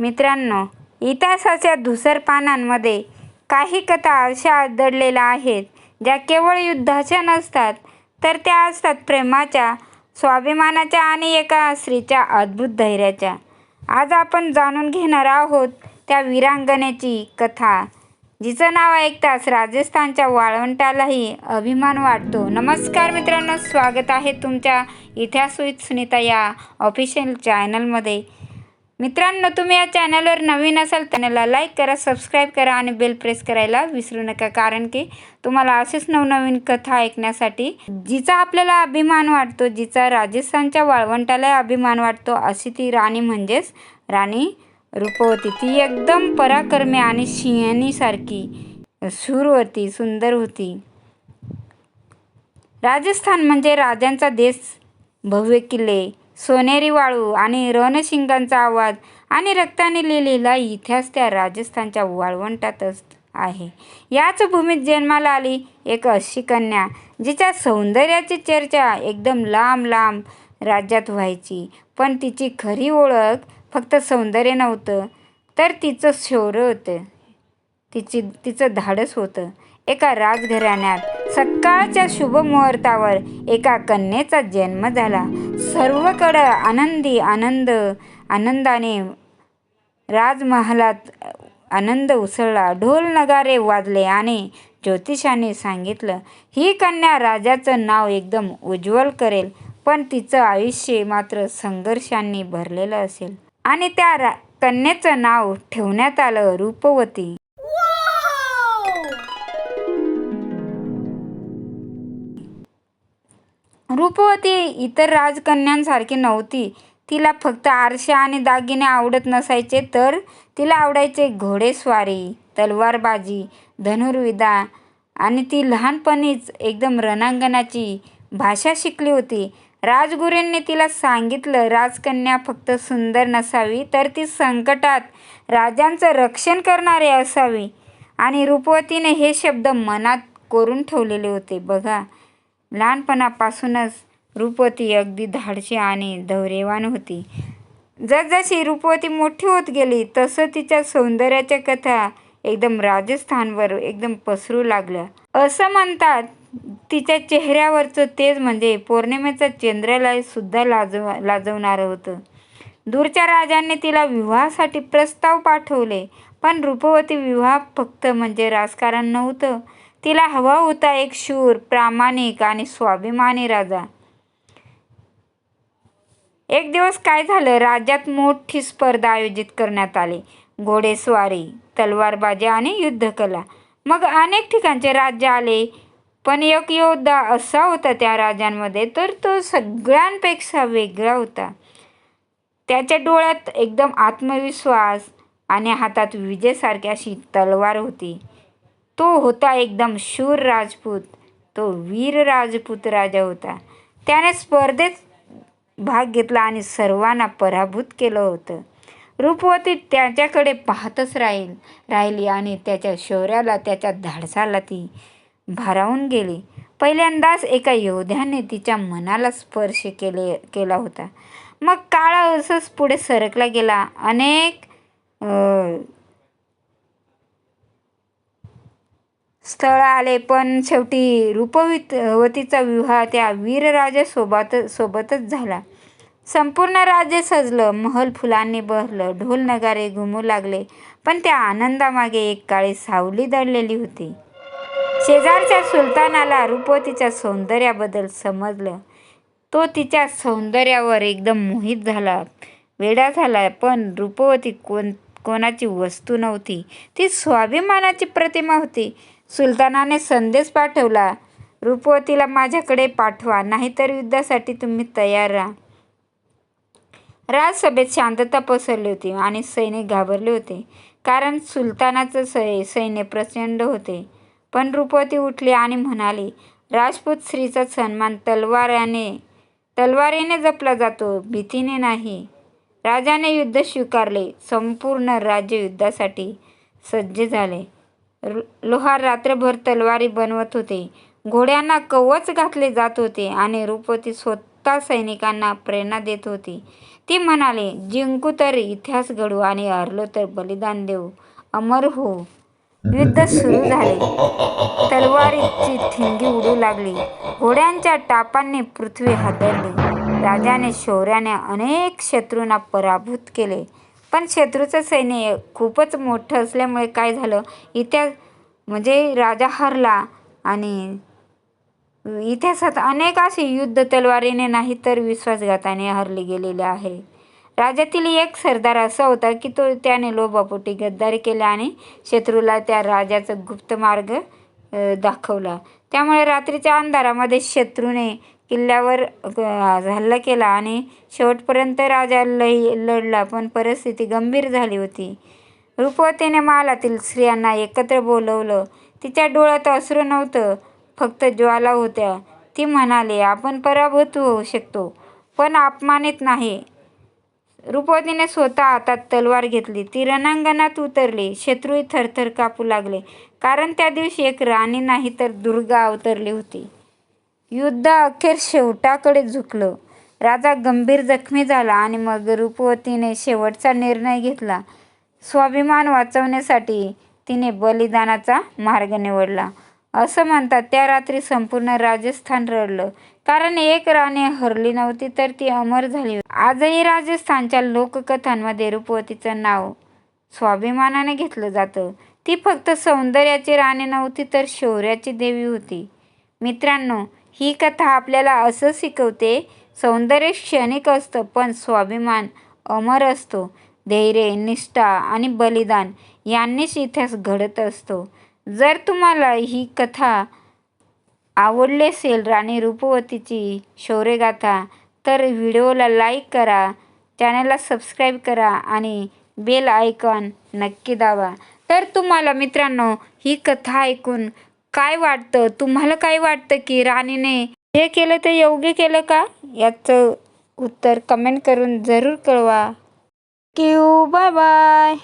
मित्रांनो, इतिहासाच्या धुसर पानांमध्ये काही कथा अशा आढळलेल्या आहेत ज्या केवळ युद्धाच्या नसतात, तर त्या असतात प्रेमाच्या, स्वाभिमानाच्या आणि एका स्त्रीच्या अद्भुत धैर्याच्या. आज आपण जाणून घेणार आहोत त्या वीरांगनेची कथा, जिचं नाव ऐकताच राजस्थानच्या वाळवंटालाही अभिमान वाटतो. नमस्कार मित्रांनो, स्वागत आहे तुमच्या इतिहास विथ सुनीता या ऑफिशियल चॅनलमध्ये. मित्रांनो, तुम्ही या चॅनलवर नवीन असाल तर चॅनलला लाईक करा, सबस्क्राईब करा आणि बेल प्रेस करायला विसरू नका, कारण की तुम्हाला असेच नवनवीन कथा ऐकण्यासाठी जिचा आपल्याला अभिमान वाटतो, जिचा राजस्थानच्या वाळवंटाला अभिमान वाटतो, अशी ती राणी म्हणजेच राणी रूपवती. ती एकदम पराक्रमी आणि सिंहिणीसारखी शूर होती, सुंदर होती. राजस्थान म्हणजे राजांचा देश. भव्य किल्ले, सोनेरी वाळू आणि रणशिंगांचा आवाज आणि रक्ताने लिहिलेला इतिहास त्या राजस्थानच्या वाळवंटातच आहे. याच भूमीत जन्माला आली एक अशी कन्या जिच्या सौंदर्याची चर्चा एकदम लांब लांब राज्यात व्हायची. पण तिची खरी ओळख फक्त सौंदर्य नव्हतं, तर तिचं शौर्य होतं, तिचं धाडस होतं. एका राजघराण्यात सकाळच्या शुभ मुहूर्तावर एका कन्येचा जन्म झाला. सर्वकडे आनंदाने राजमहालात आनंद उसळला. ढोल नगारे वाजले आणि ज्योतिषांनी सांगितलं, ही कन्या राजाचं नाव एकदम उज्ज्वल करेल, पण तिचं आयुष्य मात्र संघर्षांनी भरलेलं असेल. आणि त्या कन्येचं नाव ठेवण्यात आलं रूपवती. रूपवती इतर राजकन्यांसारखी नव्हती. तिला फक्त आरसे आणि दागिने आवडत नसायचे, तर तिला आवडायचे घोडेस्वारी, तलवारबाजी, धनुर्विद्या आणि ती लहानपणीच एकदम रणांगणाची भाषा शिकली होती. राजगुरूंनी तिला सांगितलं, राजकन्या फक्त सुंदर नसावी, तर ती संकटात राजांचं रक्षण करणारी असावी. आणि रूपवतीने हे शब्द मनात कोरून ठेवलेले होते. बघा, लहानपणापासूनच रूपवती अगदी धाडसी आणि धैर्यवान होती. जसजशी रूपवती मोठी होत गेली, तसं तिच्या सौंदर्याच्या कथा एकदम राजस्थानवर एकदम पसरू लागल्या. असं म्हणतात, तिच्या चेहऱ्यावरचं तेज म्हणजे पौर्णिमेचा चंद्राला सुद्धा लाजवणारं होतं. दूरच्या राजांनी तिला विवाहासाठी प्रस्ताव पाठवले, पण रूपवती विवाह फक्त म्हणजे राजकारण नव्हतं. तिला हवा होता एक शूर, प्रामाणिक आणि स्वाभिमानी राजा. एक दिवस काय झालं, राज्यात मोठी स्पर्धा आयोजित करण्यात आली. घोडेस्वारी, तलवारबाजी आणि युद्धकला. मग अनेक ठिकाणचे राज्य आले, पण एक योद्धा असा होता त्या राजांमध्ये, तर तो सगळ्यांपेक्षा वेगळा होता. त्याच्या डोळ्यात एकदम आत्मविश्वास आणि हातात विजेसारखी अशी तलवार होती. तो होता एकदम शूर राजपूत. तो वीर राजपूत राजा होता. त्याने स्पर्धेत भाग घेतला आणि सर्वांना पराभूत केलं होतं. रूपवती त्याच्याकडे पाहतच राहिली आणि त्याच्या शौर्याला, त्याच्या धाडसाला ती भारावून गेली. पहिल्यांदाच एका योद्ध्याने तिच्या मनाला स्पर्श केला होता. मग काळ असंच पुढे सरकला गेला. अनेक स्थळ आले, पण शेवटी रूपवतीचा विवाह त्या वीरराजासोबतच झाला. संपूर्ण राज्य सजलं, महल फुलांनी बहरलं, ढोल नगारे घुमू लागले. पण त्या आनंदामागे एक काळी सावली दडलेली होती. शेजारच्या सुलतानाला रूपवतीच्या सौंदर्याबद्दल समजलं. तो तिच्या सौंदर्यावर एकदम मोहित झाला, वेडा झाला. पण रूपवती कोणाची वस्तू नव्हती, ती स्वाभिमानाची प्रतिमा होती. सुलतानाने संदेश पाठवला, रूपवतीला माझ्याकडे पाठवा, नाहीतर युद्धासाठी तुम्ही तयार राहा. राजसभेत शांतता पसरली होती आणि सैनिक घाबरले होते, कारण सुलतानाचं सैन्य प्रचंड होते. पण रूपवती उठली आणि म्हणाली, राजपूत स्त्रीचा सन्मान तलवारीने जपला जातो, भीतीने नाही. राजाने युद्ध स्वीकारले. संपूर्ण राज्य युद्धासाठी सज्ज झाले. लोहार रात्रभर तलवारी बनवत होते, घोड्यांना कवच घातले जात होते आणि रूपवती स्वतः सैनिकांना प्रेरणा देत होती. ती म्हणाली, जिंकू तर इतिहास घडवू आणि हरलो तर बलिदान देऊ, अमर हो. युद्ध सुरू झाले. तलवारीची ठिणगी उडू लागली. घोड्यांच्या टापांनी पृथ्वी हादरली. राजाने शौर्याने अनेक शत्रूंना पराभूत केले. पण शत्रूचं सैन्य खूपच मोठं असल्यामुळे काय झालं, राजा हरला. आणि इतिहासात अनेक असे युद्ध तलवारीने नाही तर विश्वासघाताने हरले गेलेले आहे. राज्यातील एक सरदार असा होता की त्याने लोभापोटी गद्दारी केली आणि शत्रूला त्या राजाचा गुप्त मार्ग दाखवला. त्यामुळे रात्रीच्या अंधारामध्ये शत्रूने किल्ल्यावर हल्ला केला आणि शेवटपर्यंत राजा लढला. पण परिस्थिती गंभीर झाली होती. रूपवतीने महालातील स्त्रियांना एकत्र बोलवलं. तिच्या डोळ्यात अश्रू नव्हतं, फक्त ज्वाला होत्या. ती म्हणाली, आपण पराभूत होऊ शकतो, पण अपमानित नाही. रूपवतीने स्वतः हातात तलवार घेतली. ती रणांगणात उतरली. शत्रूही थरथर कापू लागले, कारण त्या दिवशी एक राणी नाही तर दुर्गा अवतरली होती. युद्ध अखेर शेवटाकडे झुकलं. राजा गंभीर जखमी झाला आणि मग रूपवतीने शेवटचा निर्णय घेतला. स्वाभिमान वाचवण्यासाठी तिने बलिदानाचा मार्ग निवडला. असं म्हणतात, त्या रात्री संपूर्ण राजस्थान रडलं, कारण एक राणी हरली नव्हती तर ती अमर झाली होती. आजही राजस्थानच्या लोककथांमध्ये रूपवतीचं नाव स्वाभिमानाने घेतलं जातं. ती फक्त सौंदर्याची राणी नव्हती तर शौर्याची देवी होती. मित्रांनो, ही कथा आपल्याला असं शिकवते, सौंदर्य क्षणिक असतं पण स्वाभिमान अमर असतो. धैर्य, निष्ठा आणि बलिदान यांनीच इतिहास घडत असतो. जर तुम्हाला ही कथा आवडली असेल, राणी रूपवतीची शौर्यगाथा, तर व्हिडिओला लाईक करा, चॅनलला सबस्क्राईब करा आणि बेल आयकॉन नक्की दाबा. तर तुम्हाला मित्रांनो ही कथा ऐकून काय वाटतं? तुम्हाला काय वाटतं की राणीने हे केलं ते योग्य केलं का? याचं उत्तर कमेंट करून जरूर कळवा. Bye bye.